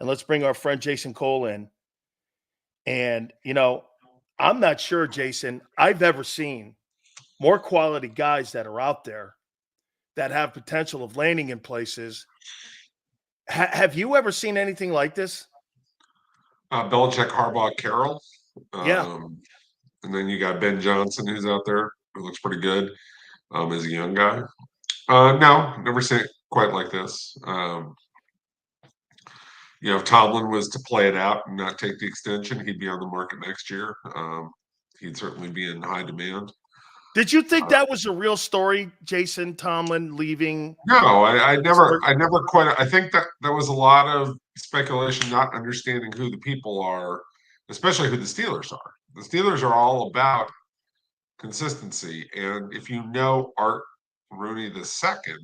and let's bring our friend Jason Cole in. And, I'm not sure, Jason, I've ever seen more quality guys that are out there that have potential of landing in places. Have you ever seen anything like this? Belichick, Harbaugh, Carroll. Yeah. And then you got Ben Johnson, who's out there, who looks pretty good as a young guy. No, never seen it quite like this. If Tomlin was to play it out and not take the extension, he'd be on the market next year. He'd certainly be in high demand. Did you think that was a real story, Jason Tomlin leaving? No, I never quite. I think that there was a lot of speculation, not understanding who the people are, especially who the Steelers are. The Steelers are all about consistency, and if you know Art Rooney II,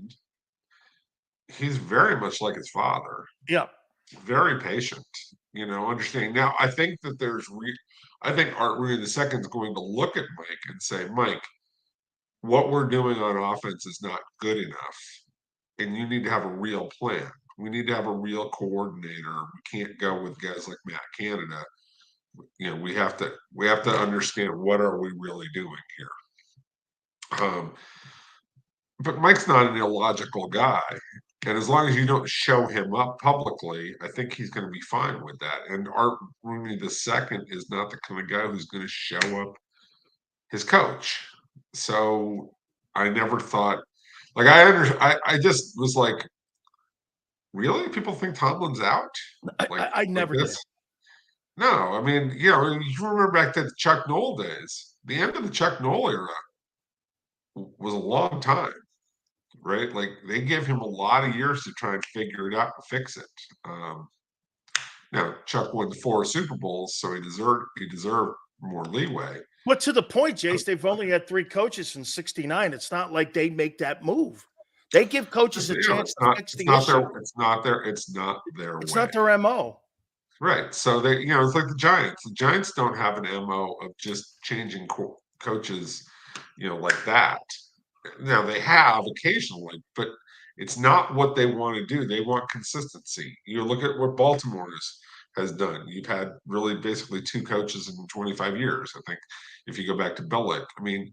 he's very much like his father. Yeah. Very patient, understanding. Now, I think that I think Art Rooney II is going to look at Mike and say, Mike, what we're doing on offense is not good enough, and you need to have a real plan. We need to have a real coordinator. We can't go with guys like Matt Canada. We have to understand what are we really doing here. But Mike's not an illogical guy. And as long as you don't show him up publicly, I think he's going to be fine with that. And Art Rooney II is not the kind of guy who's going to show up his coach. So I never thought, I just was like, really? People think Tomlin's out? I never did. No, I mean, you remember back to the Chuck Noll days. The end of the Chuck Noll era was a long time. Right? Like they gave him a lot of years to try and figure it out and fix it. Now Chuck won 4 Super Bowls, so he deserved more leeway. But to the point, Jace, they've only had 3 coaches since '69. It's not like they make that move. They give coaches a chance to fix the issue. It's not their It's not their MO. Right. So they, it's like the Giants. The Giants don't have an MO of just changing coaches, like that. Now they have occasionally, but it's not what they want to do. They want consistency. You look at what Baltimore has done. You've had really basically 2 coaches in 25 years. I think if you go back to Belichick, I mean,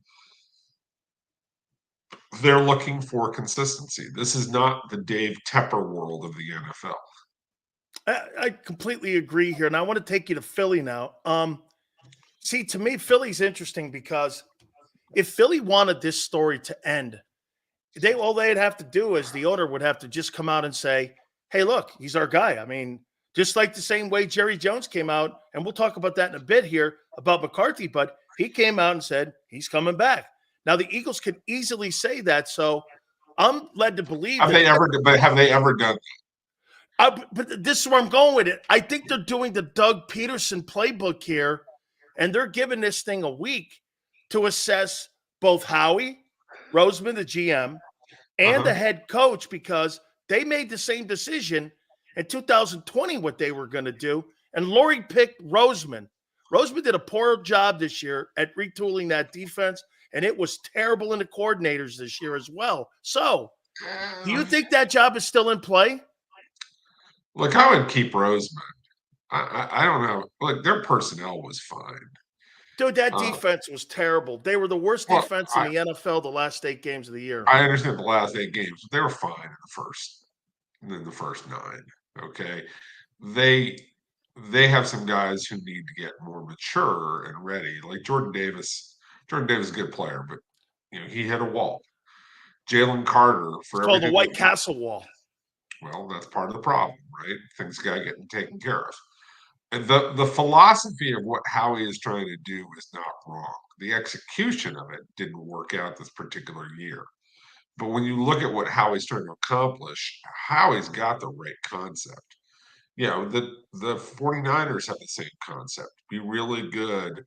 they're looking for consistency. This is not the Dave Tepper world of the NFL. I completely agree here, and I want to take you to Philly now. See, to me, Philly's interesting because if Philly wanted this story to end, all they'd have to do is the owner would have to just come out and say, hey, look, he's our guy. I mean, just like the same way Jerry Jones came out, and we'll talk about that in a bit here about McCarthy, but he came out and said he's coming back. Now, the Eagles could easily say that, so I'm led to believe have they ever done that? But this is where I'm going with it. I think they're doing the Doug Peterson playbook here, and they're giving this thing a week to assess both Howie, Roseman, the GM, and the head coach, because they made the same decision in 2020 what they were going to do, and Laurie picked Roseman. Roseman did a poor job this year at retooling that defense, and it was terrible in the coordinators this year as well. So, do you think that job is still in play? Look, I would keep Roseman. I don't know. Look, their personnel was fine. Dude, that defense was terrible. They were the worst defense in the NFL the last 8 games of the year. I understand the last 8 games, but they were fine in the first 9. Okay. They have some guys who need to get more mature and ready. Like Jordan Davis. Jordan Davis is a good player, but he hit a wall. Jalen Carter for it's called the White Castle wall. Well, that's part of the problem, right? Things got to get taken care of. And the philosophy of what Howie is trying to do is not wrong. The execution of it didn't work out this particular year. But when you look at what Howie's trying to accomplish, Howie's got the right concept. The 49ers have the same concept. Be really good,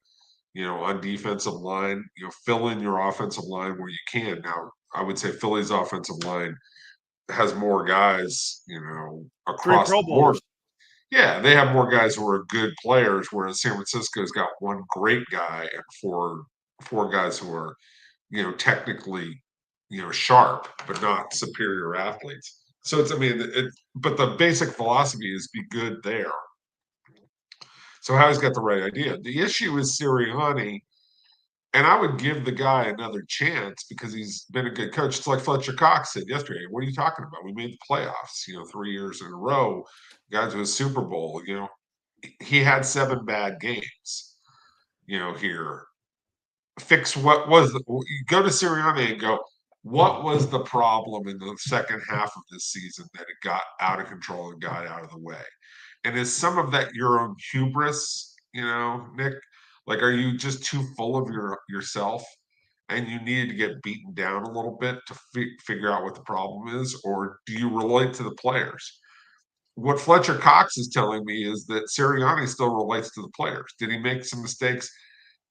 on defensive line, fill in your offensive line where you can. Now, I would say Philly's offensive line has more guys, across the board. Yeah, they have more guys who are good players, whereas San Francisco's got 1 great guy and four guys who are, technically, sharp, but not superior athletes. So but the basic philosophy is be good there. So Howie's got the right idea. The issue is Sirianni, and I would give the guy another chance because he's been a good coach. It's like Fletcher Cox said yesterday. What are you talking about? We made the playoffs, 3 years in a row, got to a Super Bowl. He had 7 bad games, here. Fix what was you go to Sirianni and go, what was the problem in the second half of this season that it got out of control and got out of the way? And is some of that your own hubris, Nick? Like, are you just too full of yourself and you needed to get beaten down a little bit to figure out what the problem is? Or do you relate to the players? What Fletcher Cox is telling me is that Sirianni still relates to the players. Did he make some mistakes,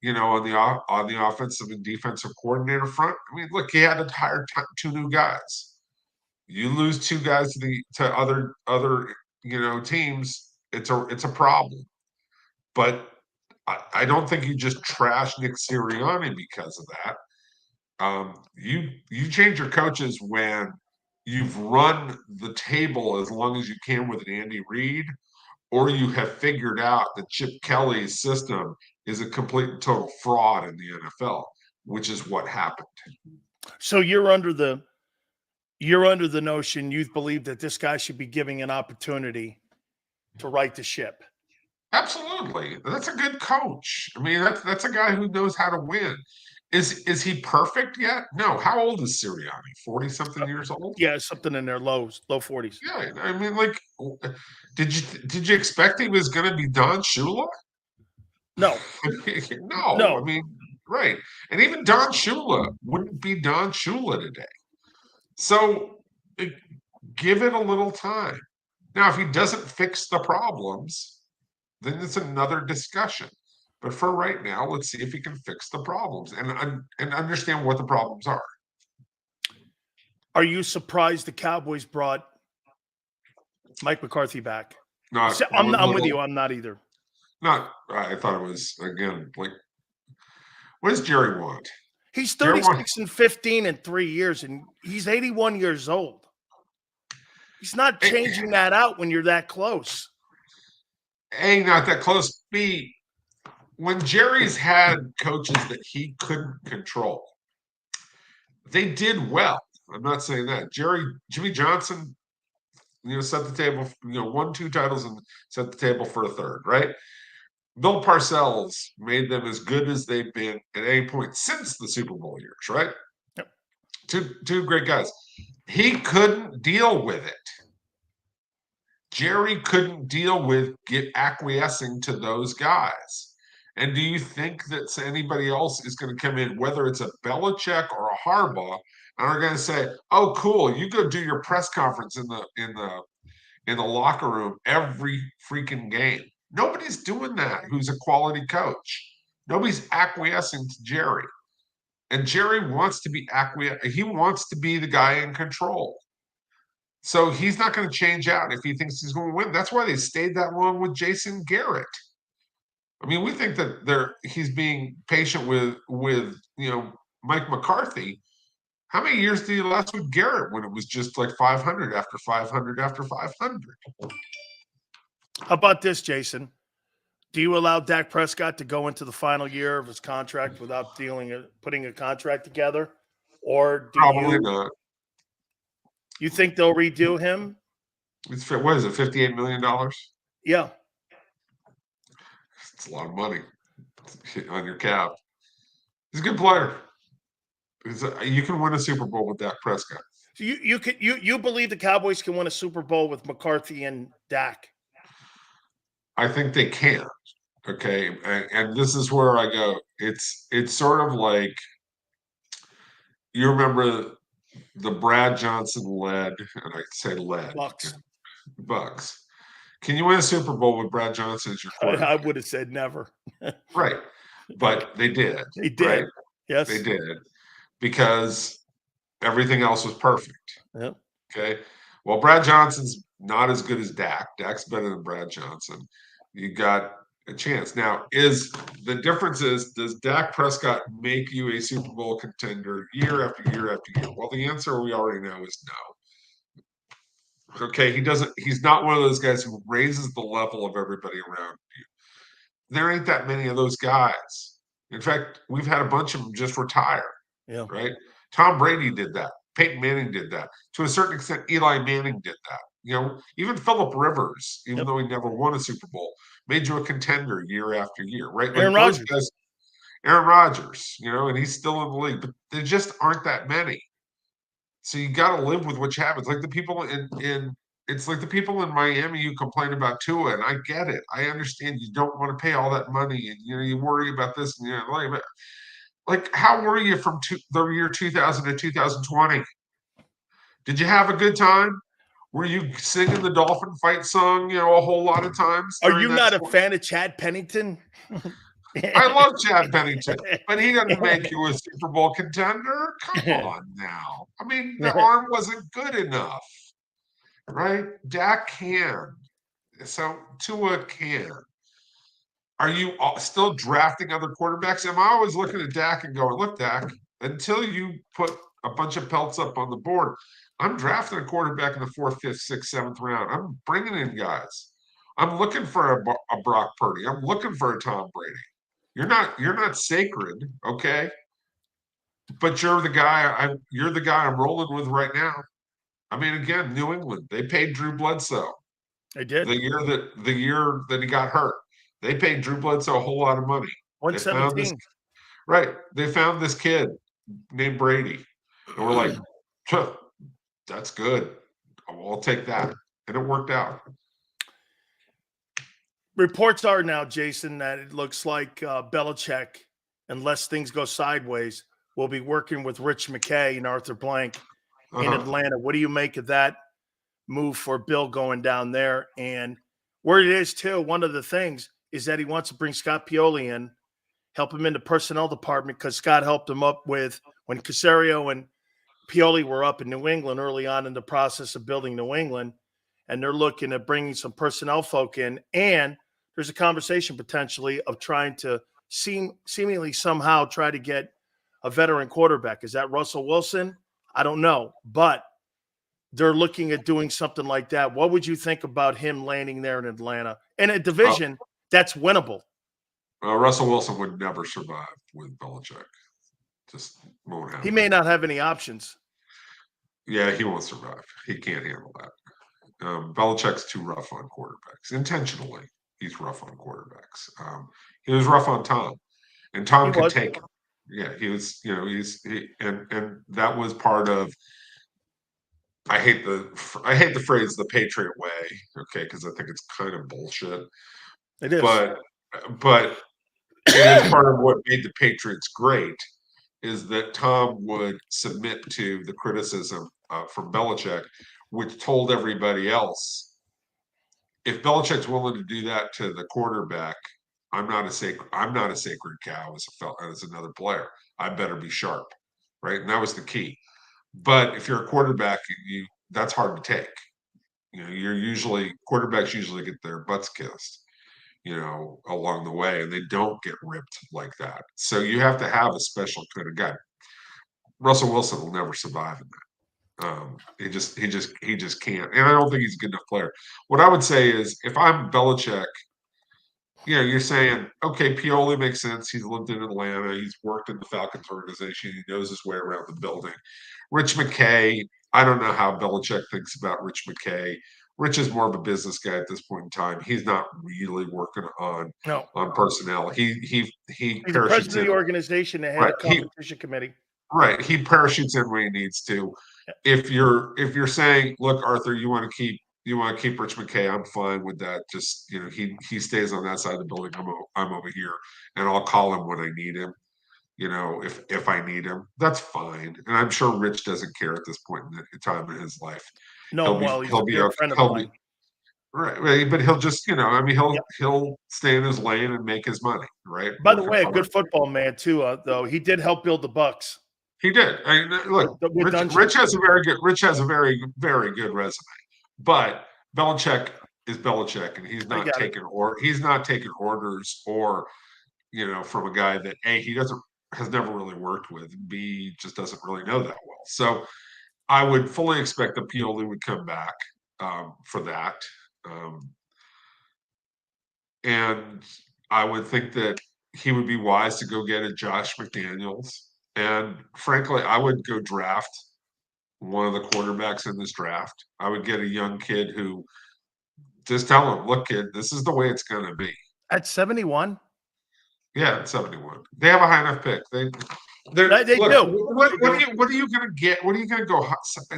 on the offensive and defensive coordinator front? I mean, look, he had to hire 2 new guys. You lose 2 guys to other teams, it's a problem. But I don't think you just trash Nick Sirianni because of that. You change your coaches when you've run the table as long as you can with an Andy Reid, or you have figured out that Chip Kelly's system is a complete and total fraud in the NFL, which is what happened. So you're under the notion you believe that this guy should be giving an opportunity to right the ship. Absolutely. That's a good coach. I mean, that's a guy who knows how to win. Is he perfect yet? No. How old is Sirianni? 40-something years old? Yeah, something in their low 40s. Yeah. I mean, like, did you expect he was going to be Don Shula? No. No. I mean, right. And even Don Shula wouldn't be Don Shula today. So give it a little time. Now, if he doesn't fix the problems, then it's another discussion. But for right now, let's see if he can fix the problems and understand what the problems are. Are you surprised the Cowboys brought Mike McCarthy back? I'm with you. I'm not either. I thought it was, again, like, what does Jerry want? He's 36 and 15 in 3 years, and he's 81 years old. He's not changing that out when you're that close. A, not that close. B, when Jerry's had coaches that he couldn't control, they did well. I'm not saying that. Jimmy Johnson, set the table, won 2 titles and set the table for a third, right? Bill Parcells made them as good as they've been at any point since the Super Bowl years, right? Yep. Two great guys. He couldn't deal with it. Jerry couldn't deal with acquiescing to those guys. And do you think that anybody else is going to come in, whether it's a Belichick or a Harbaugh, and are going to say, "Oh, cool, you go do your press conference in the locker room every freaking game"? Nobody's doing that. Who's a quality coach? Nobody's acquiescing to Jerry, and Jerry wants to be He wants to be the guy in control. So he's not going to change out if he thinks he's going to win. That's why they stayed that long with Jason Garrett. I mean, we think that he's being patient with Mike McCarthy. How many years did he last with Garrett when it was just like 500 after 500 after 500? How about this, Jason? Do you allow Dak Prescott to go into the final year of his contract without putting a contract together? Or Probably not. You think they'll redo him? What is it, $58 million? Yeah. It's a lot of money on your cap. He's a good player. You can win a Super Bowl with Dak Prescott. So you believe the Cowboys can win a Super Bowl with McCarthy and Dak? I think they can. Okay, and this is where I go. It's sort of like, you remember the Brad Johnson led, and I say led, Bucks. Can you win a Super Bowl with Brad Johnson as your quarterback? I would have said never. Right, but they did. They did. Right? Yes, they did, because everything else was perfect. Yep. Okay. Well, Brad Johnson's not as good as Dak. Dak's better than Brad Johnson. You got a chance. Now, does Dak Prescott make you a Super Bowl contender year after year after year? Well, the answer we already know is no. Okay, he's not one of those guys who raises the level of everybody around you. There ain't that many of those guys. In fact, we've had a bunch of them just retire, Yeah. right? Tom Brady did that. Peyton Manning did that. To a certain extent, Eli Manning did that. Even Philip Rivers, even though he never won a Super Bowl, made you a contender year after year, right? Like Aaron those Rodgers. guys, Aaron Rodgers, and he's still in the league, but there just aren't that many. So you got to live with what happens. Like the people it's like the people in Miami who complain about Tua, and I get it. I understand you don't want to pay all that money, and you worry about this, and like how were you from the year 2000 to 2020? Did you have a good time? Were you singing the dolphin fight song, a whole lot of times Are during you that? not a fan of Chad Pennington? I love Chad Pennington, but he doesn't make you a Super Bowl contender. Come on now. I mean, the arm wasn't good enough, right? Dak can. So Tua can. Are you still drafting other quarterbacks? Am I always looking at Dak and going, look, Dak, until you put a bunch of pelts up on the board, I'm drafting a quarterback in the 4th, 5th, 6th, 7th round. I'm bringing in guys. I'm looking for a Brock Purdy. I'm looking for a Tom Brady. You're not sacred, okay? But you're the guy I'm rolling with right now. I mean, again, New England, they paid Drew Bledsoe. They did. The year that he got hurt. They paid Drew Bledsoe a whole lot of money. They found this 117. right. They found this kid named Brady. And we're like, that's good. I'll take that. And it worked out. Reports are now, Jason, that it looks like Belichick, unless things go sideways, will be working with Rich McKay and Arthur Blank in Atlanta. What do you make of that move for Bill going down there? And where it is, too, one of the things is that he wants to bring Scott Pioli in, help him in the personnel department, because Scott helped him up with when Caserio and Pioli were up in New England early on in the process of building New England, and they're looking at bringing some personnel folk in. And there's a conversation potentially of trying to seemingly somehow try to get a veteran quarterback. Is that Russell Wilson? I don't know, but they're looking at doing something like that. What would you think about him landing there in Atlanta in a division that's winnable? Russell Wilson would never survive with Belichick. Just won't happen. He may not have any options. Yeah, he won't survive. He can't handle that. Belichick's too rough on quarterbacks. Intentionally, he's rough on quarterbacks. He was rough on Tom, and Tom could take him. Yeah, he was. And that was part of. I hate the phrase "the Patriot way," okay, because I think it's kind of bullshit. It is, but it is part of what made the Patriots great. Is that Tom would submit to the criticism from Belichick, which told everybody else, if Belichick's willing to do that to the quarterback, I'm not a sacred cow as another player. I better be sharp, right? And that was the key. But if you're a quarterback, that's hard to take. Quarterbacks usually get their butts kissed, along the way, and they don't get ripped like that. So you have to have a special kind of guy. Russell Wilson will never survive in that. He just can't, and I don't think he's a good enough player. What I would say is, if I'm Belichick, you're saying, okay, Pioli makes sense. He's lived in Atlanta. He's worked in the Falcons organization. He knows his way around the building. Rich McKay, I don't know how Belichick thinks about Rich McKay. Rich is more of a business guy at this point in time. He's not really working on personnel. He's the president of the organization, the head of the competition committee. Right. He parachutes in when he needs to. If you're saying, look, Arthur, you want to keep Rich McKay, I'm fine with that. Just he stays on that side of the building. I'm over here, and I'll call him when I need him. If I need him, that's fine. And I'm sure Rich doesn't care at this point in the time in his life. No, he'll be a friend of mine. Right, but he'll just, he'll stay in his lane and make his money, right? By the way, a good football man too, though. He did help build the Bucks. He did. Look, Rich has a very, very good resume, but Belichick is Belichick, and he's not taking orders or from a guy that he has never really worked with, B just doesn't really know that well. So I would fully expect that Pioli would come back. for that. And I would think that he would be wise to go get a Josh McDaniels. And frankly, I would go draft one of the quarterbacks in this draft. I would get a young kid who just tell him, look, kid, this is the way it's going to be. At 71? Yeah, at 71. They have a high enough pick. They They look, do. what are you going to get? What are you going to go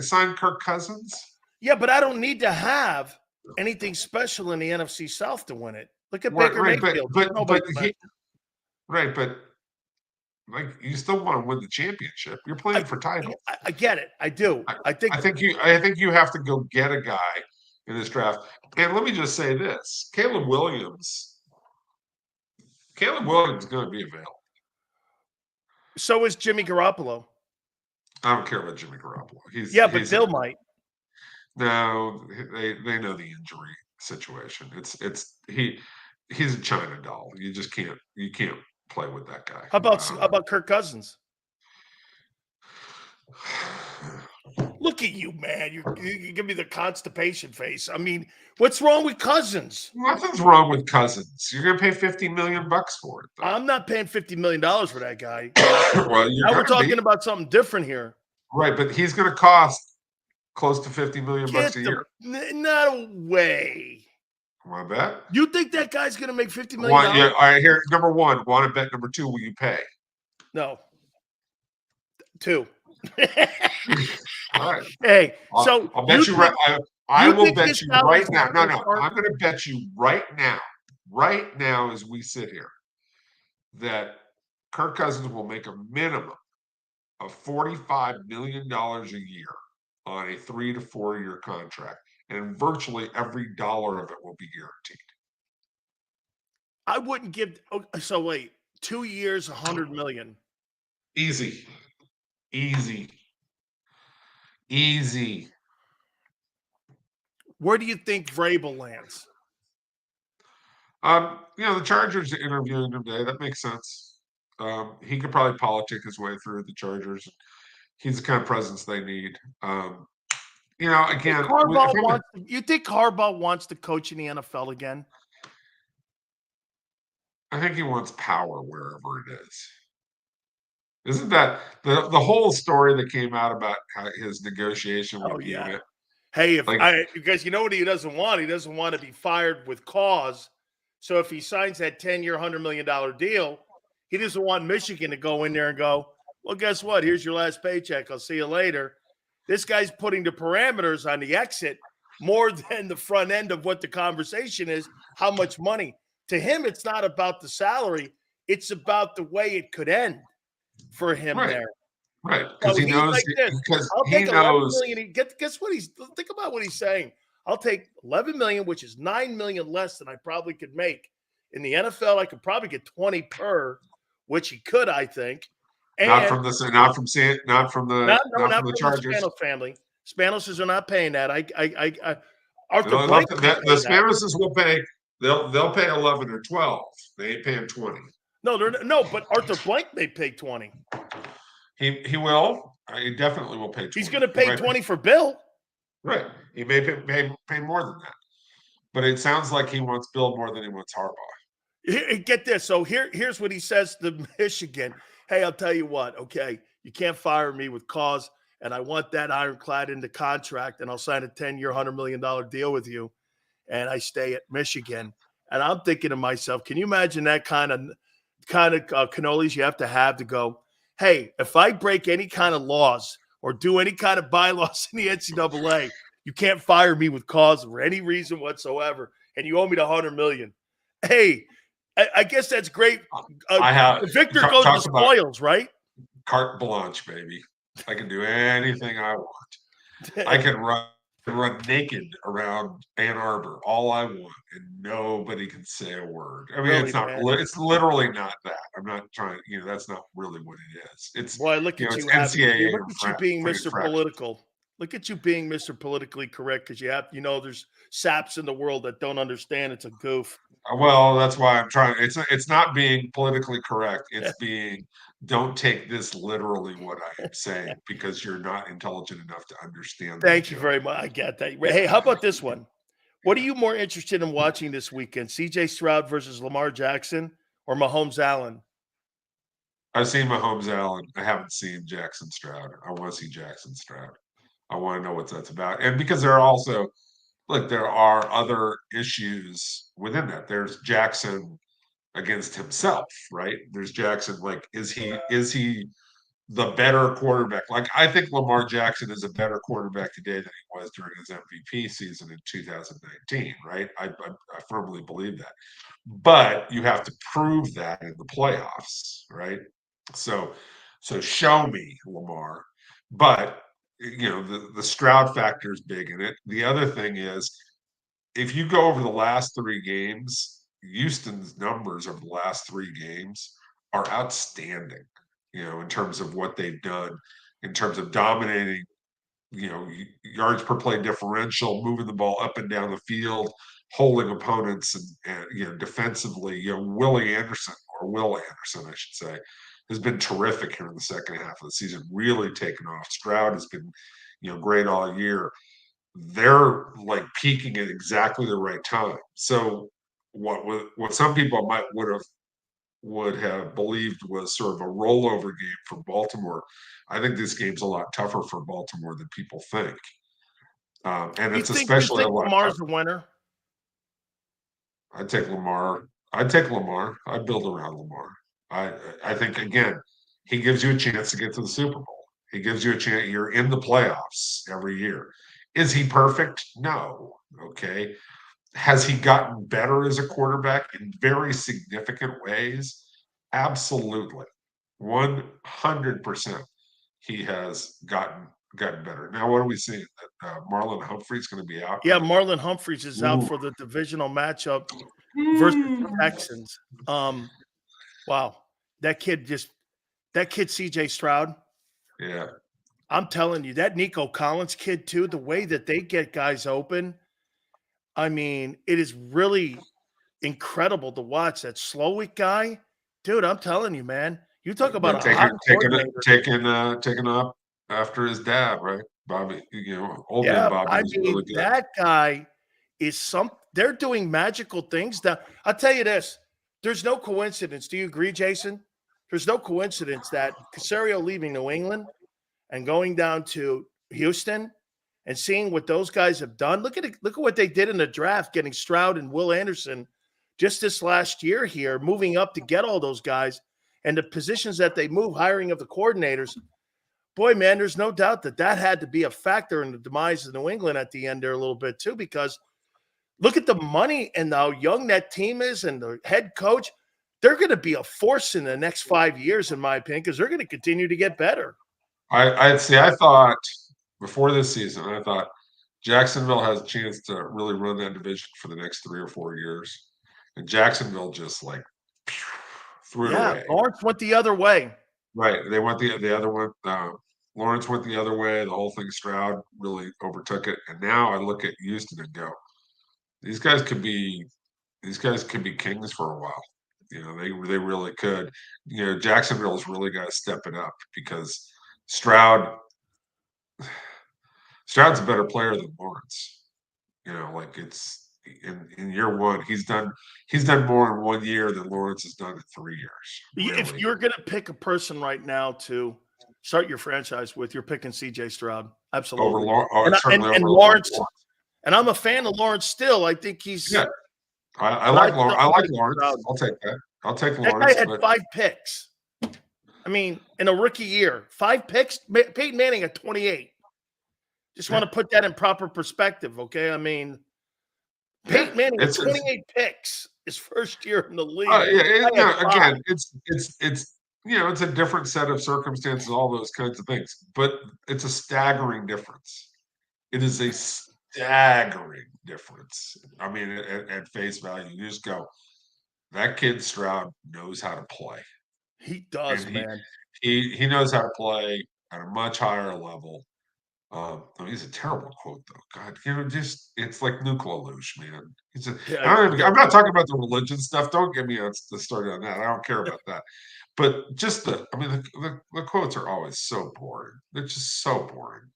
sign Kirk Cousins? Yeah, but I don't need to have anything special in the NFC South to win it. Look at Baker Mayfield. But like you still want to win the championship. You're playing for titles. I get it. I do. I think you have to go get a guy in this draft. And let me just say this: Caleb Williams is going to be available. So is Jimmy Garoppolo. I don't care about Jimmy Garoppolo. But Bill might. No, they know the injury situation. He's a China doll. You just can't play with that guy. How about Kirk Cousins? Look at you, man. You give me the constipation face. I mean, what's wrong with Cousins? Nothing's wrong with Cousins. You're going to pay $50 million for it, though. I'm not paying $50 million for that guy. Well, now we're talking about something different here. Right, but he's going to cost close to $50 million a year. No way. Want to bet? You think that guy's going to make $50 million? All right, here, number one, want to bet. Number two, will you pay? No. Two. All right. Hey, so I'll bet you right. I will bet you right now. No, I'm going to bet you right now, as we sit here, that Kirk Cousins will make a minimum of $45 million a year on a 3 to 4 year contract, and virtually every dollar of it will be guaranteed. I wouldn't give. So wait, 2 years, $100 million. Easy. Where do you think Vrabel lands? The Chargers are interviewing him today. That makes sense. He could probably politic his way through the Chargers. He's the kind of presence they need. Again, you think Harbaugh wants to coach in the NFL again? I think he wants power wherever it is. Isn't that the whole story that came out about his negotiation with Unit? Hey, because you know what he doesn't want? He doesn't want to be fired with cause. So if he signs that 10-year, $100 million deal, he doesn't want Michigan to go in there and go, well, guess what? Here's your last paycheck. I'll see you later. This guy's putting the parameters on the exit more than the front end of what the conversation is, how much money. To him, it's not about the salary. It's about the way it could end for him there. Right, because he knows. Like this. I'll take $11 million. Guess what think about what he's saying. I'll take $11 million, which is $9 million less than I probably could make in the NFL. I could probably get 20 per, which he could, I think. And not from the Chargers. The Spanos family. Spanoses are not paying that. The Spanoses will pay. They'll pay 11 or 12. They ain't paying 20. No, but Arthur Blank may pay 20. He will. He definitely will pay 20. He's going to pay 20 for Bill. Right. He may pay more than that. But it sounds like he wants Bill more than he wants Harbaugh. Get this. So here's what he says to Michigan. Hey, I'll tell you what. Okay, you can't fire me with cause, and I want that ironclad in the contract, and I'll sign a 10-year, $100 million deal with you, and I stay at Michigan. And I'm thinking to myself, can you imagine that kind of cannolis you have to go, hey, if I break any kind of laws or do any kind of bylaws in the NCAA, you can't fire me with cause for any reason whatsoever, and you owe me the $100 million. Hey, I guess that's great. Victor goes to spoils, right? Carte blanche, baby. I can do anything I want. I can run naked around Ann Arbor all I want, and nobody can say a word. I mean, really, it's literally not that. I'm not trying. That's not really what it is. It's look at you. NCAA. Look at you being Mr. Political. Look at you being Mr. Politically correct because there's saps in the world that don't understand it's a goof. Well, that's why I'm trying. It's not being politically correct. It's being don't take this literally what I am saying because you're not intelligent enough to understand the Thank you joke. very much. I get that. Yeah. Hey, how about this one? What are you more interested in watching this weekend? CJ Stroud versus Lamar Jackson or Mahomes Allen? I've seen Mahomes Allen. I haven't seen Jackson Stroud. I want to see Jackson Stroud. I want to know what that's about. And because there are also, look, there are other issues within that. There's Jackson against himself, right? There's Jackson, like, is he the better quarterback? Like, I think Lamar Jackson is a better quarterback today than he was during his MVP season in 2019, right? I firmly believe that. But you have to prove that in the playoffs, right? So so show me, Lamar. But the Stroud factor is big in it. The other thing is if you go over the last three games, Houston's numbers over the last three games are outstanding, in terms of what they've done, in terms of dominating, yards per play differential, moving the ball up and down the field, holding opponents, and defensively, Will Anderson, I should say, has been terrific here in the second half of the season, really taken off. Stroud has been, great all year. They're like peaking at exactly the right time. So what some people would have believed was sort of a rollover game for Baltimore. I think this game's a lot tougher for Baltimore than people think, and You it's think you especially a think lot Lamar's tougher. the winner? I'd take Lamar. I'd take Lamar. I'd build around Lamar. I think again, he gives you a chance to get to the Super Bowl. He gives you a chance. You're in the playoffs every year. Is he perfect? No. Okay. Has he gotten better as a quarterback in very significant ways? Absolutely. 100%. He has gotten better. Now, what are we seeing? That Marlon Humphrey's going to be out? Yeah, Marlon Humphreys is out Ooh. for the divisional matchup versus the Texans. Wow. That kid CJ Stroud. Yeah. I'm telling you, that Nico Collins kid too, the way that they get guys open, I mean, it is really incredible to watch. That Slowick guy, dude, I'm telling you, man. You talk about But a hot coordinator. taking up after his dad, right? Bobby, old man Yeah, Bobby I was mean, really good. that guy is they're doing magical things. Now, I'll tell you this. There's no coincidence. Do you agree, Jason? There's no coincidence that Casario leaving New England and going down to Houston and seeing what those guys have done. Look at it. Look at what they did in the draft, getting Stroud and Will Anderson just this last year here, moving up to get all those guys and the positions that they move, hiring of the coordinators. Boy, man, there's no doubt that had to be a factor in the demise of New England at the end there a little bit too, because look at the money and how young that team is and the head coach. They're going to be a force in the next 5 years, in my opinion, because they're going to continue to get better. I'd say I thought before this season, I thought Jacksonville has a chance to really run that division for the next 3 or 4 years, and Jacksonville just like threw it Yeah, away. Lawrence went the other way. Right, they went the other one. Lawrence went the other way. The whole thing, Stroud really overtook it, and now I look at Houston and go, these guys could be these guys could be kings for a while. They really could. Jacksonville's really got to step it up because Stroud Stroud's a better player than Lawrence. Like it's in year one, he's done more in 1 year than Lawrence has done in 3 years. If Really, you're going to pick a person right now to start your franchise with, you're picking CJ Stroud. Absolutely. certainly And over Lawrence, Lawrence. and I'm a fan of Lawrence still. I think Yeah, he's, I but like Lawrence. I I'm like picking Lawrence. Stroud. I'll take that. I'll take That guy Lawrence, had but 5 picks. I mean, in a rookie year, 5 picks. Peyton Manning at 28. Just want to put that in proper perspective, okay? I mean, yeah, Peyton Manning had it's 28 picks his first year in the league. yeah. I had 5. Again, it's a different set of circumstances, all those kinds of things, but it's a staggering difference. It is a staggering difference. I mean, at face value, you just go, that kid Stroud knows how to play, He and does, he man. he he knows how to play at a much higher level. I mean, he's a terrible quote though. God, just it's like nuclear luge, man. Yeah, I'm not talking about the religion stuff. Don't get me on the story on that. I don't care about that. But just I mean, the quotes are always so boring. They're just so boring.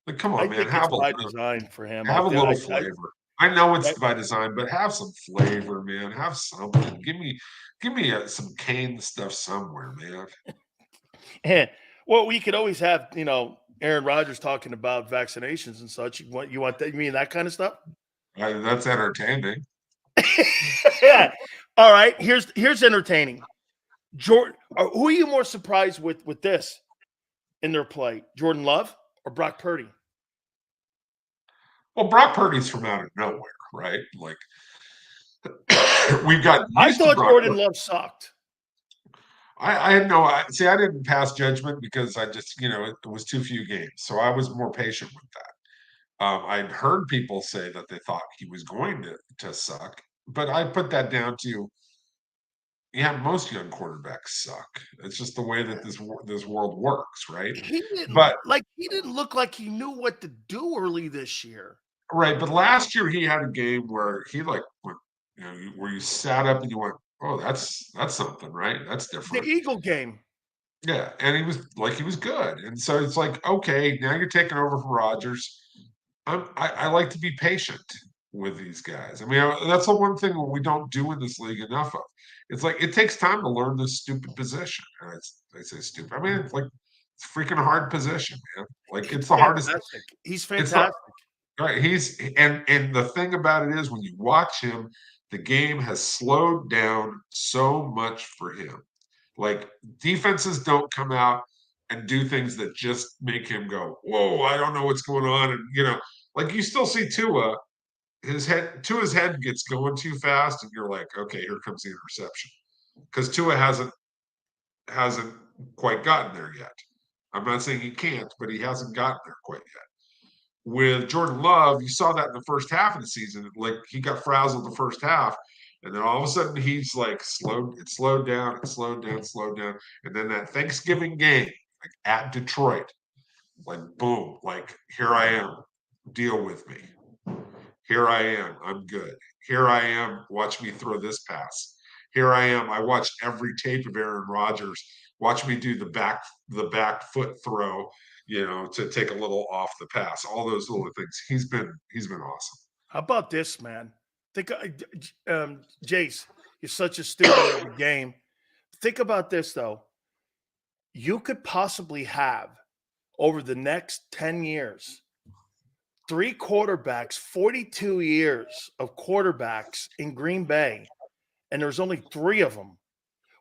Like, come I on, man, think it's by design for him. have a little flavor. I know it's by design, but have some flavor, man. Have something. Give me some Kane stuff somewhere, man. Well, we could always have, Aaron Rodgers talking about vaccinations and such. You want that? You mean that kind of stuff? That's entertaining. Yeah. All right. Here's entertaining. Jordan, who are you more surprised with this in their play? Jordan Love or Brock Purdy? Well, Brock Purdy's from out of nowhere, right? Like we've got I used to thought Brock Jordan Purdy. Love sucked. I had no see. I didn't pass judgment because I just it was too few games, so I was more patient with that. I'd heard people say that they thought he was going to suck, but I put that down to most young quarterbacks suck. It's just the way that this world works, right? But He didn't look like he knew what to do early this year. right, but last year he had a game where he went, where you sat up and you went, "Oh, that's something, right? That's The different." Eagle game. Yeah, and he was good, and so it's like, okay, now you're taking over from Rodgers. I like to be patient with these guys. I mean, that's the one thing we don't do in this league enough of. It's like it takes time to learn this stupid position. I say stupid. I mean, it's like it's a freaking hard position, man. Like He's it's the hardest. fantastic. He's It's the fantastic. right. And the thing about it is when you watch him, the game has slowed down so much for him. Like defenses don't come out and do things that just make him go, "Whoa, I don't know what's going on." And like you still see Tua's head gets going too fast, and you're like, "Okay, here comes the interception," because Tua hasn't quite gotten there yet. I'm not saying he can't, but he hasn't gotten there quite yet. With Jordan Love, you saw that in the first half of the season. Like he got frazzled the first half, and then all of a sudden he's like slowed down, slowed down. And then that Thanksgiving game, like at Detroit, like boom, like here I am, deal with me. Here I am, I'm good. Here I am, watch me throw this pass. Here I am, I watched every tape of Aaron Rodgers. Watch me do the back foot throw, to take a little off the pass. All those little things. He's been awesome. How about this, man? Think, Jace, you're such a student of the game. Think about this, though. You could possibly have over the next 10 years 3 quarterbacks, 42 years of quarterbacks in Green Bay, and there's only 3 of them.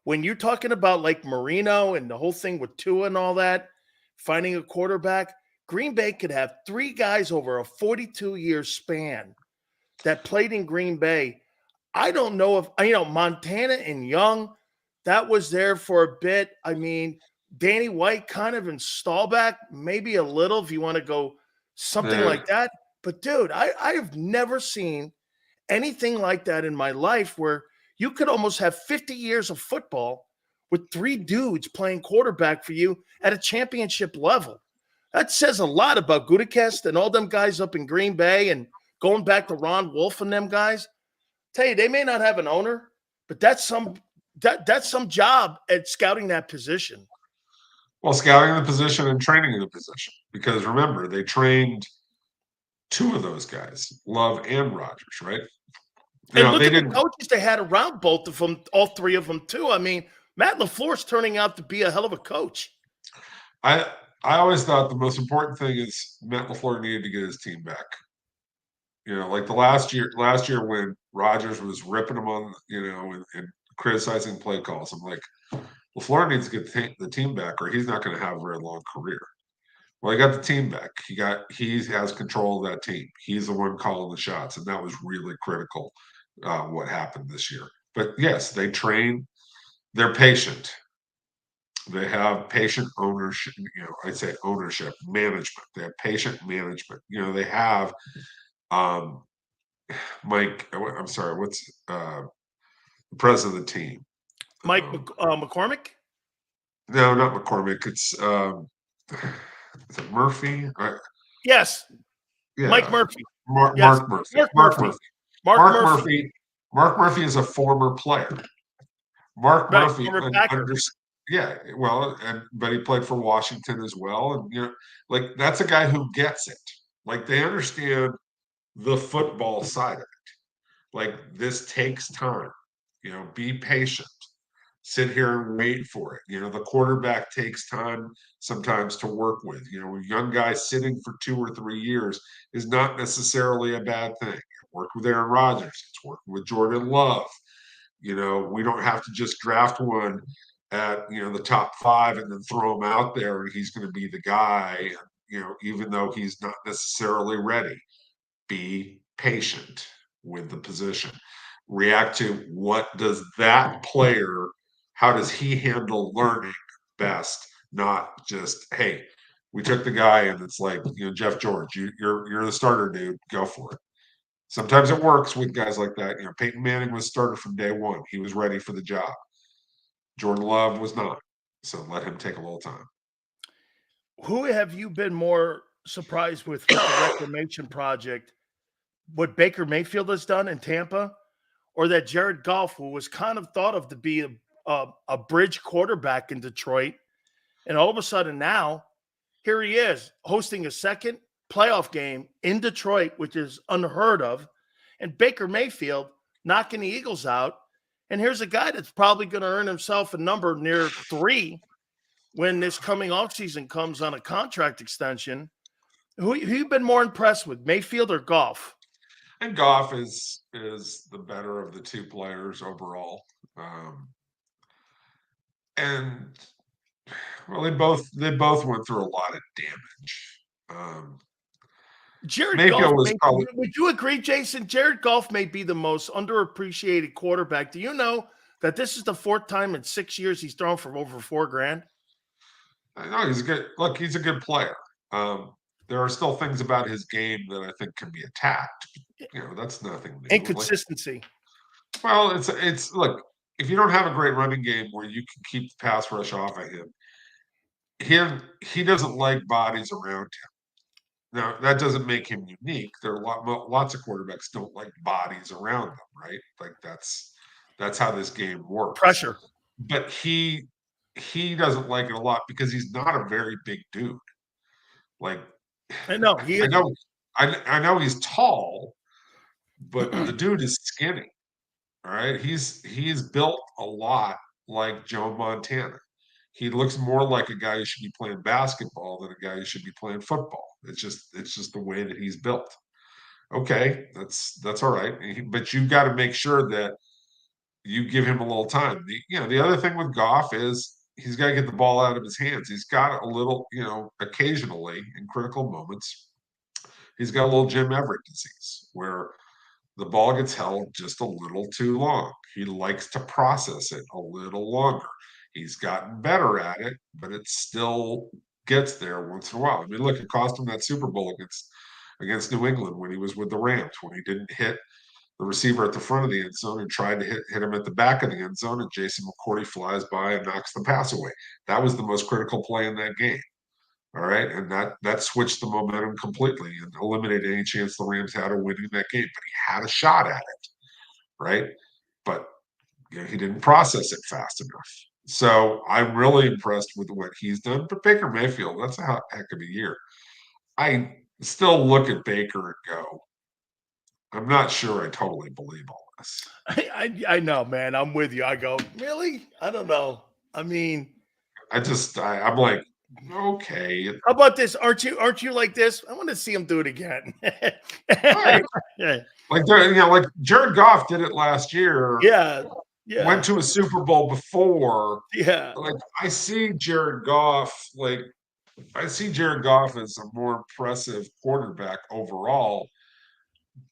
When you're talking about like Marino and the whole thing with Tua and all that, finding a quarterback, Green Bay could have 3 guys over a 42-year span that played in Green Bay. I don't know if, Montana and Young, that was there for a bit. I mean, Danny White kind of in Stallback, maybe a little if you want to go something like that. But, dude, I have never seen anything like that in my life where you could almost have 50 years of football with 3 dudes playing quarterback for you at a championship level. That says a lot about Gutekunst and all them guys up in Green Bay and going back to Ron Wolf and them guys. Tell you, they may not have an owner, but that's some job at scouting that position. Well, scouting the position and training the position. Because remember, they trained 2 of those guys, Love and Rodgers, right? And look at the coaches they had around both of them, all 3 of them, too. I mean, Matt LaFleur's turning out to be a hell of a coach. I always thought the most important thing is Matt LaFleur needed to get his team back. Like the last year when Rodgers was ripping him on, and criticizing play calls. I'm like, LaFleur needs to get the team back, or he's not going to have a very long career. Well, he got the team back. He has control of that team. He's the one calling the shots, and that was really critical. What happened this year? But yes, they train. They're patient. They have patient ownership. I'd say ownership management. They have patient management. They have Mike. I'm sorry. What's the president of the team? Mike McCormick? No, not McCormick. It's is it Murphy? Yes. Yeah. Mike Murphy. Mark Yes. Murphy. Mark Murphy. Mark Murphy. Mark Murphy is a former player. Mark Right. Murphy Former Packer. but he played for Washington as well. And like that's a guy who gets it. Like they understand the football side of it. Like this takes time. Be patient. Sit here and wait for it. The quarterback takes time sometimes to work with. A young guy sitting for 2 or 3 years is not necessarily a bad thing. Work with Aaron Rodgers. It's working with Jordan Love. We don't have to just draft one at the top 5 and then throw him out there and he's going to be the guy. Even though he's not necessarily ready. Be patient with the position. React to what does that player, how does he handle learning best, not just, hey, we took the guy and it's like, Jeff George, you're the starter, dude, go for it. Sometimes it works with guys like that. Peyton Manning was starter from day one. He was ready for the job. Jordan Love was not. So let him take a little time. Who have you been more surprised with the reclamation project? What Baker Mayfield has done in Tampa, or that Jared Goff, who was kind of thought of to be a bridge quarterback in Detroit, and all of a sudden now, here he is hosting a second playoff game in Detroit, which is unheard of, and Baker Mayfield knocking the Eagles out. And here's a guy that's probably going to earn himself a number near 3 when this coming offseason comes on a contract extension. Who you been more impressed with, Mayfield or Goff? And Goff is the better of the 2 players overall. And well, they both went through a lot of damage. Jared Mayfield Goff, was probably. would you agree, Jason? Jared Goff may be the most underappreciated quarterback. Do you know that this is the 4th time in 6 years he's thrown for over $4,000? I know he's good. Look, he's a good player. There are still things about his game that I think can be attacked. That's nothing new. Inconsistency. Well, it's look, if you don't have a great running game where you can keep the pass rush off of him, he doesn't like bodies around him. Now, that doesn't make him unique. There are lots of quarterbacks don't like bodies around them, right? Like that's how this game works. Pressure. But he doesn't like it a lot because he's not a very big dude. Like I know I know he's tall, but the dude is skinny. All right. He's built a lot like Joe Montana. He looks more like a guy who should be playing basketball than a guy who should be playing football. It's just the way that he's built. Okay, that's all right. But you've got to make sure that you give him a little time. The other thing with Goff is he's got to get the ball out of his hands. He's got a little, occasionally in critical moments, he's got a little Jim Everett disease where the ball gets held just a little too long. He likes to process it a little longer. He's gotten better at it, but it still gets there once in a while. I mean, look, it cost him that Super Bowl against New England when he was with the Rams, when he didn't hit the receiver at the front of the end zone and tried to hit him at the back of the end zone, and Jason McCourty flies by and knocks the pass away. That was the most critical play in that game. All right. And that switched the momentum completely and eliminated any chance the Rams had of winning that game. But he had a shot at it. Right. But he didn't process it fast enough. So I'm really impressed with what he's done. But Baker Mayfield, that's a heck of a year. I still look at Baker and go, I'm not sure I totally believe all this. I know, man. I'm with you. I go, really? I don't know. I mean, I'm like, okay. How about this? Aren't you like this? I want to see him do it again. Right. Like Jared Goff did it last year. Yeah. Went to a Super Bowl before. Yeah. Like I see Jared Goff as a more impressive quarterback overall.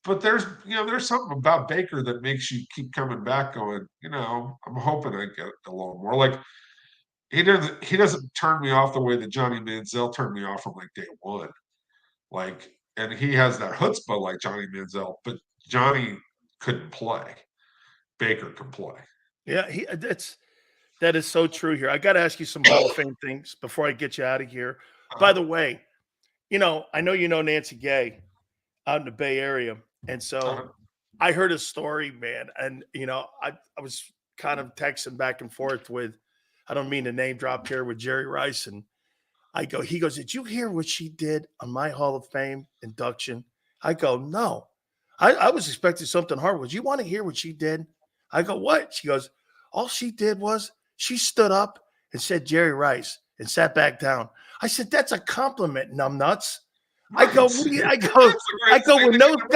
But there's something about Baker that makes you keep coming back going, I'm hoping I get a little more. Like he doesn't turn me off the way that Johnny Manziel turned me off from like day one. Like, and he has that chutzpah like Johnny Manziel, but Johnny couldn't play. Baker can play. Yeah, that is so true here. I got to ask you some Hall of Fame things before I get you out of here. By the way, I know Nancy Gay out in the Bay Area, and so Uh, I heard a story, man, and I was kind of texting back and forth with, I don't mean to name drop here, with Jerry Rice, and he goes, "Did you hear what she did on my Hall of Fame induction?" I go, "No." I was expecting something hard. Would you want to hear what she did? I go, "What?" She goes, "All she did was she stood up and said Jerry Rice and sat back down." I said, "That's a compliment, numbnuts." I right. go, That's "What do you, the greatest thing when that those could have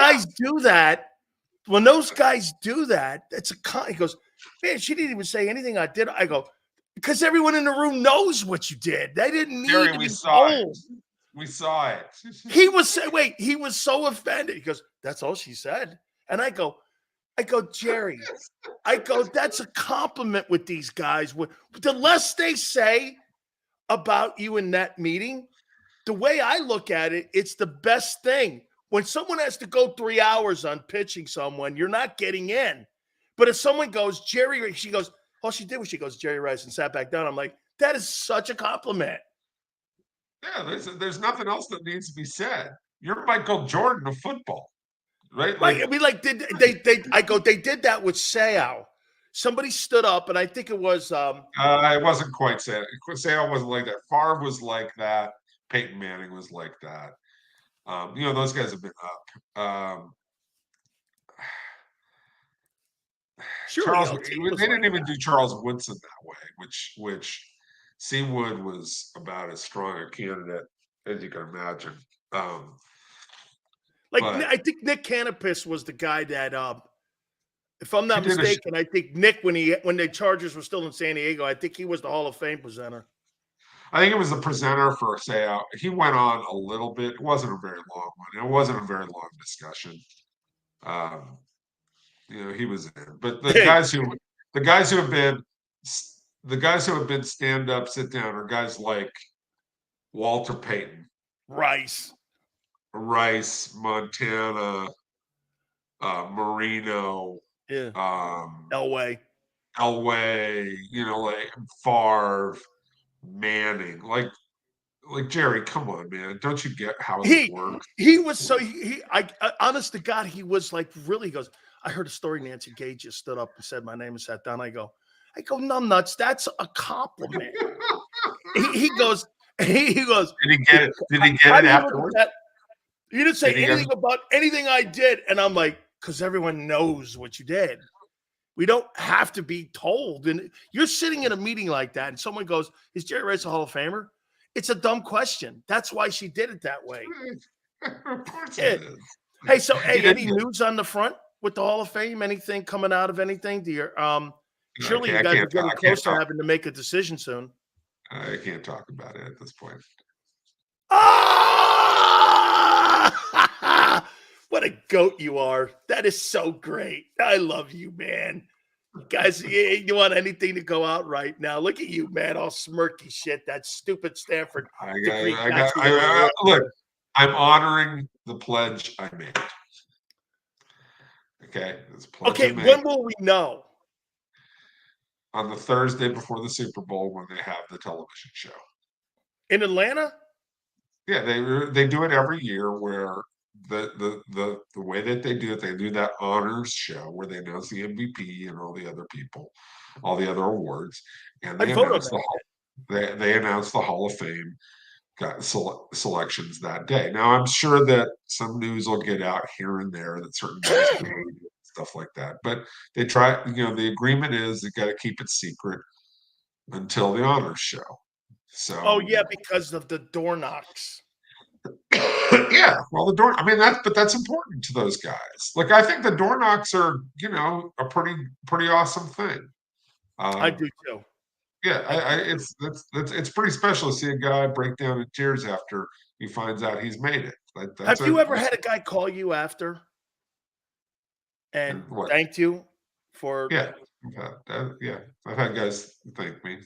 guys do that, it's he goes, "Man, she didn't even say anything I did." I go, "Because everyone in the room knows what you did. They didn't need Jerry, to we be saw it. told." We saw it. He was so offended. He goes, "That's all she said." And I go, "Jerry," I go, "that's a compliment with these guys. The less they say about you in that meeting, the way I look at it, it's the best thing. When someone has to go 3 hours on pitching someone, you're not getting in. But if someone goes, Jerry, she goes, all she did was she goes, Jerry Rice, and sat back down. I'm like, that is such a compliment. Yeah, there's nothing else that needs to be said. You're Michael Jordan of football, right? Right. Like I mean, like, they did that with Seau. Somebody stood up, and I think it was it wasn't quite sad. Sale wasn't like that. Favre was like that. Peyton Manning was like that. Those guys have been up. surely Charles, LT was they like didn't even that. do Charles Woodson that way, which Seawood was about as strong a candidate as you can imagine. Um, Like, but I think Nick Canopus was the guy that if I'm he not did a mistaken, I think Nick, when the Chargers were still in San Diego, I think he was the Hall of Fame presenter. I think it was the presenter for say he went on a little bit. It wasn't a very long one. It wasn't a very long discussion. Um, he was in. But Hey, the guys who have been the guys who have been stand up, sit down are guys like Walter Payton, Rice. Rice, Montana, Marino, Yeah. um, Elway. Elway, like Favre, Manning, like Jerry, come on, man. Don't you get how this He works? he was so I honest to God, he was like really he goes, I heard a story. Nancy Gay just stood up and said my name and sat down. I go, numbnuts, that's a compliment. He goes, he goes, Did he get it? Did he get how it do you look afterwards? at that? You didn't say Did he get anything about anything I did. And I'm like, because everyone knows what you did. We don't have to be told. And you're sitting in a meeting like that, and someone goes, "Is Jerry Rice a Hall of Famer?" It's a dumb question. That's why she did it that way. Of course it Yeah. is. Hey, so He any didn't. news on the front with the Hall of Fame? Anything coming out of anything? Do you surely you I guys are can't. getting I can't close to talk. having to make a decision soon. I can't talk about it at this point. Ah! What a goat you are. That is so great. I love you, man. Guys, you want anything to go out right now? Look at you, man, all smirky shit. That stupid Stanford degree got you where you're at. Look. I'm honoring the pledge I made. Okay, it's a pledge I Okay, made when will we know? on the Thursday before the Super Bowl when they have the television show. In Atlanta? Yeah, they do it every year where the way that they do that honors show where they announce the MVP and all the other people, all the other awards, and I'd they vote on announce that. they announce the Hall of Fame selections that day. Now I'm sure that some news will get out here and there that certain guys stuff like that, but they try. The agreement is they got to keep it secret until the honors show. Oh, So yeah, because of the door knocks. yeah, well, I mean, that's important to those guys. Like, I think the door knocks are, a pretty awesome thing. I Um, do too. yeah, I do too. it's pretty special to see a guy break down in tears after he finds out he's made it. Have you ever had a guy call you after and what? thanked you for Yeah, yeah, I've had guys thank me.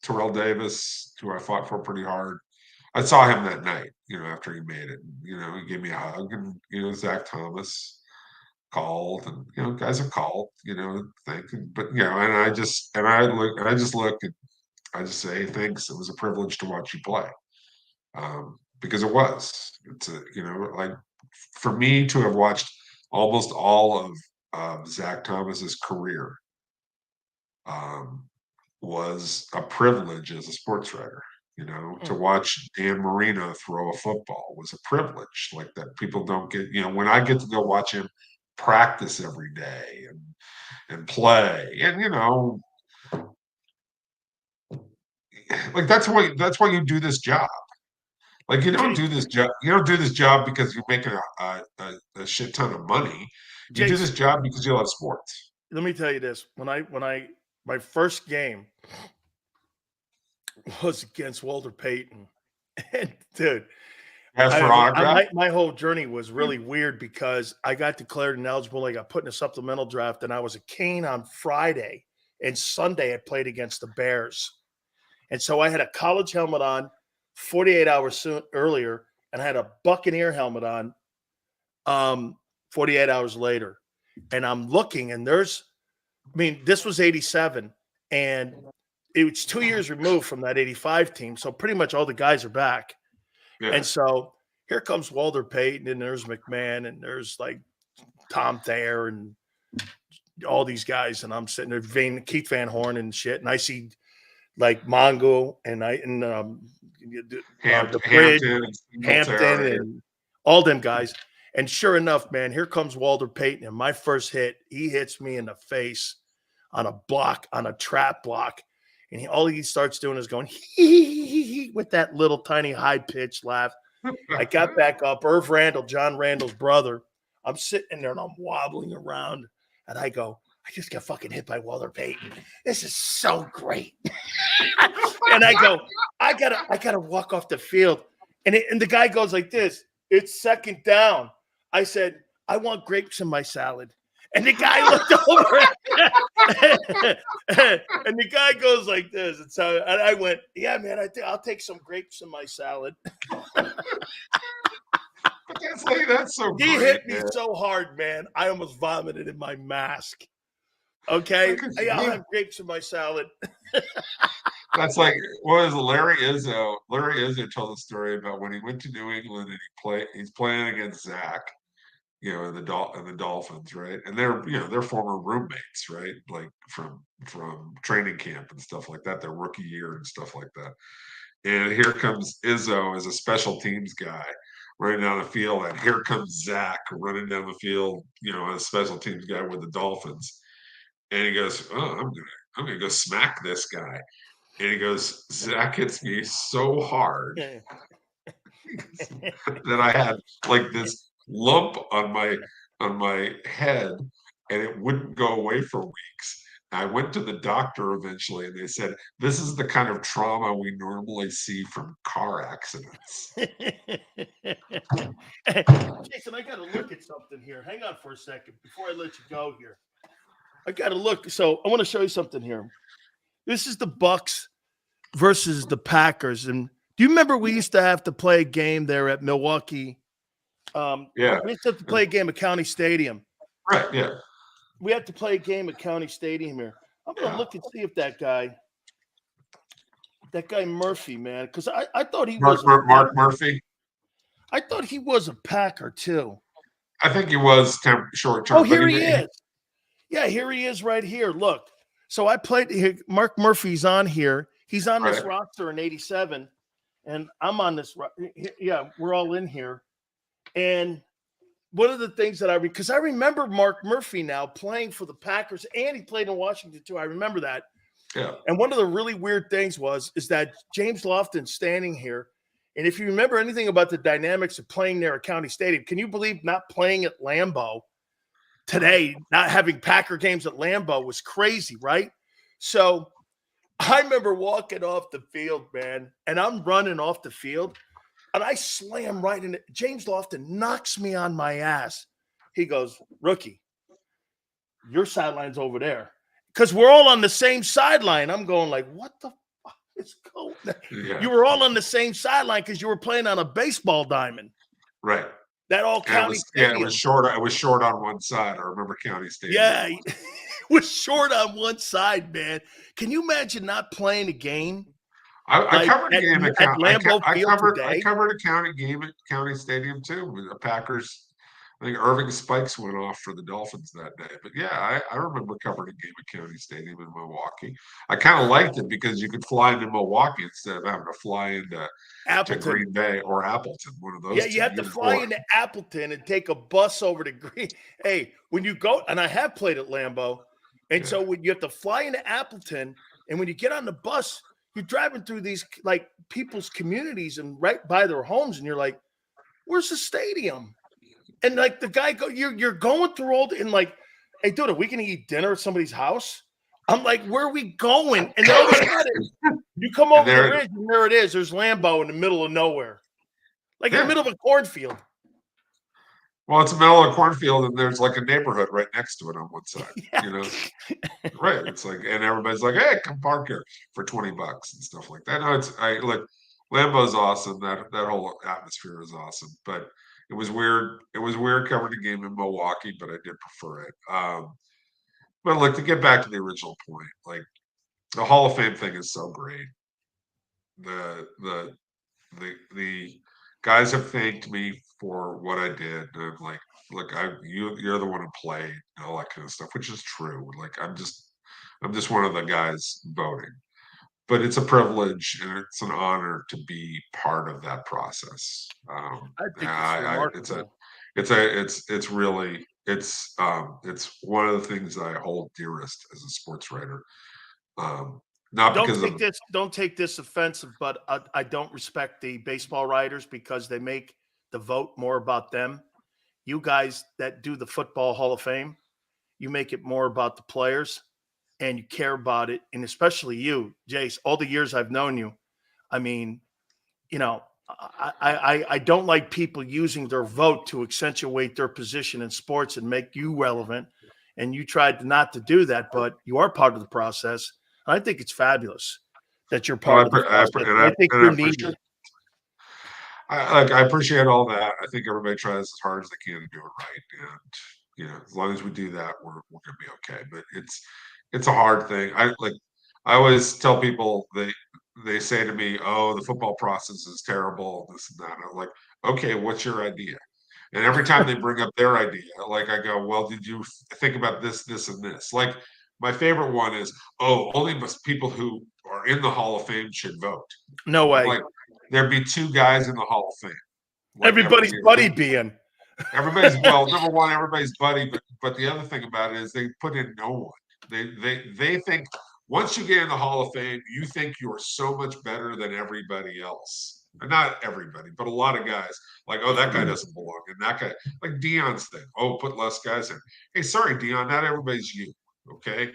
Terrell Davis, who I fought for pretty hard. I saw him that night, after he made it. He gave me a hug, and Zach Thomas called, and guys have called, but and I just look and I just say, hey, thanks. It was a privilege to watch you play. because it was. It's like for me to have watched almost all of Zach Thomas's career was a privilege as a sports writer. To watch Dan Marino throw a football was a privilege like that people don't get. When I get to go watch him practice every day and play, and like that's why you do this job. Like you don't do this job because you're making a shit ton of money. You do this job because you love sports. Let me tell you this: my first game was against Walter Payton, and dude, my whole journey was really weird because I got declared ineligible. I got put in a supplemental draft, and I was a Cane on Friday, and Sunday I played against the Bears, and so I had a college helmet on 48 hours earlier, and I had a Buccaneer helmet on 48 hours later, and I'm looking, and this was 87, and it was 2 years removed from that 85 team. So pretty much all the guys are back. Yeah. And so here comes Walter Payton, and there's McMahon, and there's like Tom Thayer and all these guys. And I'm sitting there, Keith Van Horn and shit. And I see like Mongo and the Bridge, Hampton and all them guys. And sure enough, man, here comes Walter Payton. And my first hit, he hits me in the face on a trap block. And all he starts doing is going hee with that little tiny high-pitched laugh. I got back up. Irv Randall, John Randall's brother. I'm sitting there and I'm wobbling around. And I go, I just got fucking hit by Walter Payton. This is so great. And I go, I gotta walk off the field. And the guy goes like this. It's second down. I said, I want grapes in my salad. And the guy looked over and the guy goes like this. And I went, yeah, man, I'll take some grapes in my salad. That's so great. He hit me so hard, man. I almost vomited in my mask. Okay? Hey, I'll have grapes in my salad. That's like, what is it? Larry Izzo? Larry Izzo told a story about when he went to New England and he's playing against Zach. And the Dolphins, right? And they're former roommates, right? Like from training camp and stuff like that, their rookie year and stuff like that. And here comes Izzo as a special teams guy running down the field, and here comes Zach running down the field, as a special teams guy with the Dolphins. And he goes, "Oh, I'm gonna go smack this guy." And he goes, "Zach hits me so hard that I had like this lump on my head, and it wouldn't go away for weeks. I went to the doctor eventually, and they said, this is the kind of trauma we normally see from car accidents." Jason, I got to look at something here. Hang on for a second before I let you go here. I got to look. So I want to show you something here. This is the Bucs versus the Packers. And do you remember we used to have to play a game there at Milwaukee? We used to have to play a game at County Stadium. Right, yeah. We had to play a game at County Stadium here. I'm going to look and see if that guy Murphy, man, because I thought he was Mark Murphy. I thought he was a Packer too. I think he was short term. Oh, here he is. Yeah, here he is right here. Look. So I played here. Mark Murphy's on here. He's on this roster in 87, and I'm on this. Yeah, we're all in here. And one of the things that because I remember Mark Murphy now playing for the Packers, and he played in Washington too. I remember that. Yeah. And one of the really weird things is that James Lofton standing here. And if you remember anything about the dynamics of playing there at County Stadium, can you believe not playing at Lambeau today, not having Packer games at Lambeau was crazy, right? So I remember walking off the field, man, and I'm running off the field, and I slam right in it. James Lofton knocks me on my ass. He goes, "Rookie, your sideline's over there." Because we're all on the same sideline. I'm going like, what the fuck is going on? Yeah. You were all on the same sideline because you were playing on a baseball diamond. Right. That all County Stadium. Yeah, it was short. I was short on one side. I remember County Stadium. Yeah, it was short on one side, man. Can you imagine not playing a game? I covered a game at Lambeau Field I today. covered a county game at County Stadium too. The Packers, I think Irving Spikes went off for the Dolphins that day. But yeah, I remember covering a game at County Stadium in Milwaukee. I kind of liked it because you could fly into Milwaukee instead of having to fly into Appleton. Green Bay or Appleton, one of those. Yeah, you have to fly into Appleton and take a bus over to Green. Hey, when you go, and I have played at Lambeau, and so when you have to fly into Appleton, and when you get on the bus, you're driving through these like people's communities and right by their homes, and you're like, "Where's the stadium?" And like the guy you're going through all the, and like, "Hey, dude, are we gonna eat dinner at somebody's house?" I'm like, "Where are we going?" And then all of a sudden, you come over the ridge, and there it is. There's Lambeau in the middle of nowhere, like in the middle of a cornfield. Well, it's the middle of a cornfield, and there's like a neighborhood right next to it on one side. Yeah. You know, right? It's like, and everybody's like, "Hey, come park here for $20 and stuff like that." No, Lambeau's awesome. That whole atmosphere is awesome. But it was weird. It was weird covering a game in Milwaukee, but I did prefer it. But like to get back to the original point, like the Hall of Fame thing is so great. The guys have thanked me for what I did. And I'm like, look, you're the one who played and all that kind of stuff, which is true. Like I'm just one of the guys voting. But it's a privilege and it's an honor to be part of that process. I think it's remarkable. It's really it's one of the things that I hold dearest as a sports writer. Not Don't because take of this. Don't take this offensive, but I don't respect the baseball writers because they make the vote more about them. You guys that do the football Hall of Fame, you make it more about the players, and you care about it, and especially you, Jace. All the years I've known you, I mean, you know, I don't like people using their vote to accentuate their position in sports and make you relevant. And you tried not to do that, but you are part of the process. I think it's fabulous that you're part of the process. I think you're needed. I appreciate all that. I think everybody tries as hard as they can to do it right, and as long as we do that, we're gonna be okay. But it's a hard thing. I always tell people they say to me, "Oh, the football process is terrible, this and that." And I'm like, "Okay, what's your idea?" And every time they bring up their idea, like I go, "Well, did you think about this, this, and this?" Like my favorite one is, "Oh, only people who are in the Hall of Fame should vote." No way. Like there'd be two guys in the Hall of Fame. Like everybody's buddy being. Number one, everybody's buddy, but the other thing about it is they put in no one. They think once you get in the Hall of Fame, you think you're so much better than everybody else. And not everybody, but a lot of guys. Like, oh, that guy doesn't belong. And that guy, like Deion's thing. Oh, put less guys in. Hey, sorry, Deion, not everybody's you. Okay.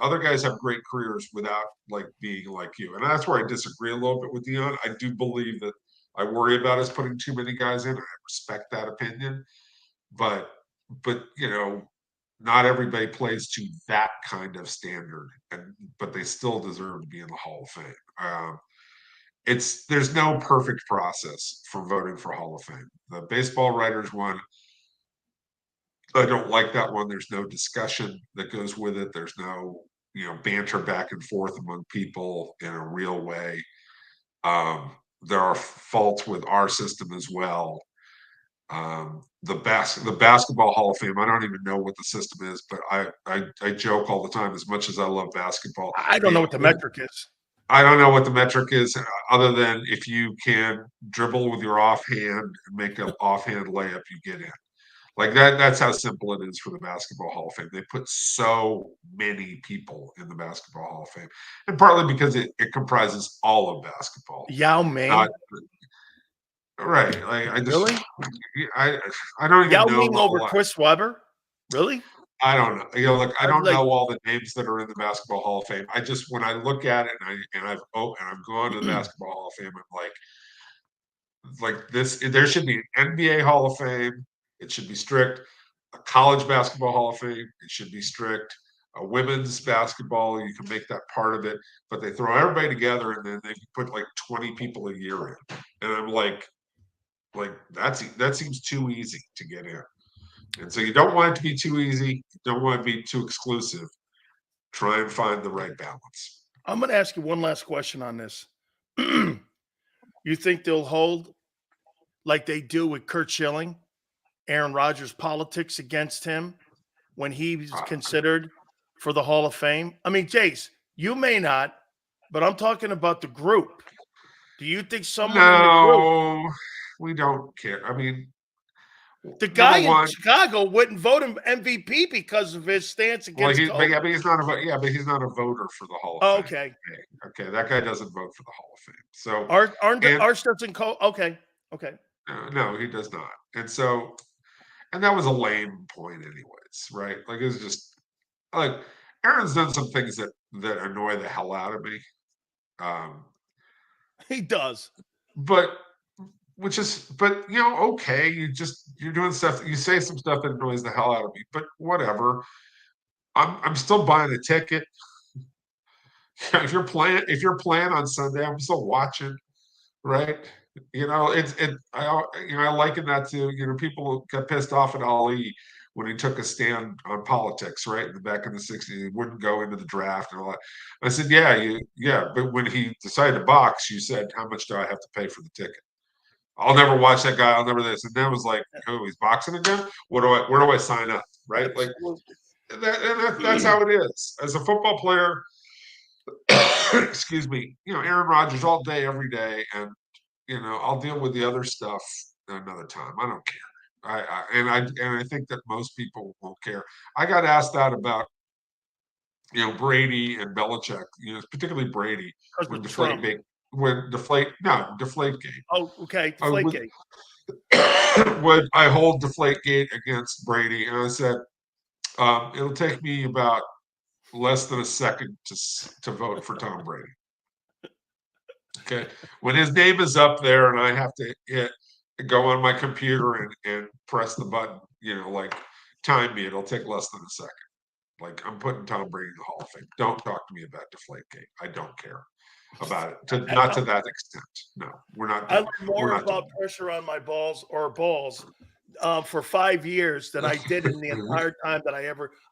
Other guys have great careers without like being like you. And that's where I disagree a little bit with Deion. I do believe that I worry about us putting too many guys in. I respect that opinion. But not everybody plays to that kind of standard, but they still deserve to be in the Hall of Fame. There's no perfect process for voting for Hall of Fame. The baseball writers one, I don't like that one. There's no discussion that goes with it. There's no banter back and forth among people in a real way. There are faults with our system as well. The basketball Hall of Fame, I don't even know what the system is, but I joke all the time. As much as I love basketball, I don't know what the metric is. I don't know what the metric is, other than if you can dribble with your offhand and make an offhand layup, you get in. Like that. That's how simple it is for the Basketball Hall of Fame. They put so many people in the Basketball Hall of Fame, and partly because it comprises all of basketball. Yao Ming. Right. Like I just really. I don't even Yao know Ming over Chris Webber. Really? I don't know. Look, I don't know all the names that are in the Basketball Hall of Fame. I just when I look at it and I've gone to the Basketball Hall of Fame, I'm like this. There should be an NBA Hall of Fame. It should be strict. A college basketball Hall of Fame. It should be strict. A women's basketball, you can make that part of it, but they throw everybody together and then they put like 20 people a year in, and I'm like that seems too easy to get in. And so you don't want it to be too easy. You don't want it to be too exclusive. Try and find the right balance. I'm going to ask you one last question on this. You think they'll hold like they do with Kurt Schilling, Aaron Rodgers' politics against him when he's considered for the Hall of Fame? I mean, Jace, you may not, but I'm talking about the group. Do you think someone in the group? No, we don't care. I mean, The guy in one, Chicago wouldn't vote him MVP because of his stance well, against but COVID. he's not a but he's not a voter for the Hall of Oh, Fame. okay. Okay, that guy doesn't vote for the Hall of Fame. So Ours doesn't call. Okay. no, he does not. And that was a lame point, anyways, right? Like, it was just like Aaron's done some things that annoy the hell out of me. He does. But okay, you're doing stuff, you say some stuff that annoys the hell out of me, but whatever. I'm still buying a ticket. If you're playing on Sunday, I'm still watching, right? I liken that to, people got pissed off at Ali when he took a stand on politics, right? In the back in the 60s, he wouldn't go into the draft and all that. I said, but when he decided to box, you said, how much do I have to pay for the ticket? I'll never watch that guy. I'll never this. And then it was like, oh, he's boxing again? Where do I sign up? Right? Like that's how it is. As a football player, excuse me, Aaron Rodgers all day, every day, and I'll deal with the other stuff another time. I don't care. I think that most people won't care. I got asked that about Brady and Belichick, particularly Brady when Deflategate. Oh, okay, Deflategate. Would I hold Deflategate against Brady? And I said, it'll take me about less than a second to vote for Tom Brady. Okay, when his name is up there and I have to go on my computer and press the button, like time me, it'll take less than a second. Like, I'm putting Tom Brady in the Hall of Fame. Don't talk to me about Deflategate. I don't care about it. Not to that extent. No, we're not. I learned more about pressure on my balls for 5 years than I did in the entire time that I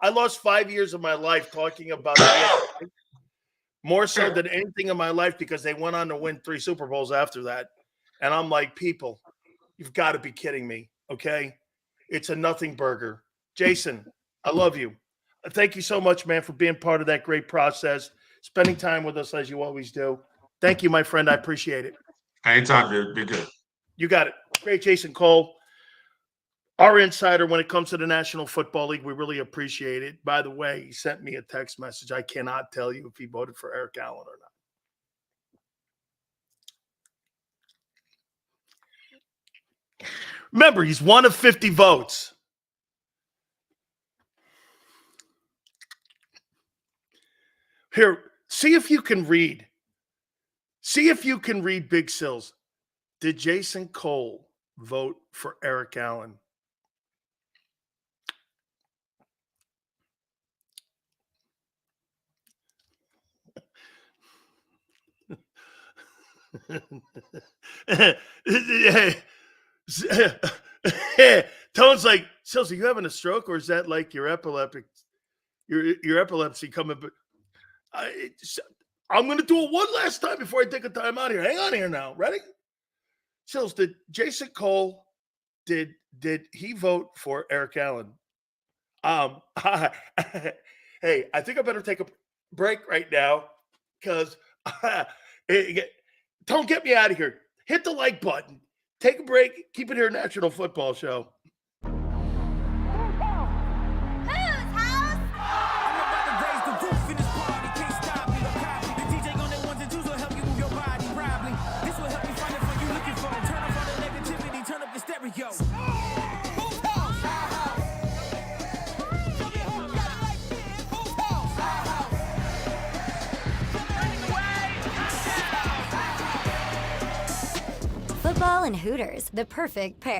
lost 5 years of my life talking about it. More so than anything in my life, because they went on to win 3 Super Bowls after that. And I'm like, people, you've got to be kidding me. Okay. It's a nothing burger. Jason, I love you. Thank you so much, man, for being part of that great process, spending time with us as you always do. Thank you, my friend. I appreciate it. Anytime, dude. Be good. You got it. Great, Jason Cole. Our insider when it comes to the National Football League. We really appreciate it. By the way, he sent me a text message. I cannot tell you if he voted for Eric Allen or not. Remember, he's one of 50 votes. Here, see if you can read. See if you can read Big Sills. Did Jason Cole vote for Eric Allen? Tone's like, Sills, are you having a stroke, or is that like your epilepsy coming? But I'm going to do it one last time before I take a time out here. Hang on here now. Ready? Sills, did Jason Cole, did he vote for Eric Allen? Hey, I think I better take a break right now because don't get me out of here. Hit the like button. Take a break. Keep it here, National Football Show. Football and Hooters, the perfect pair.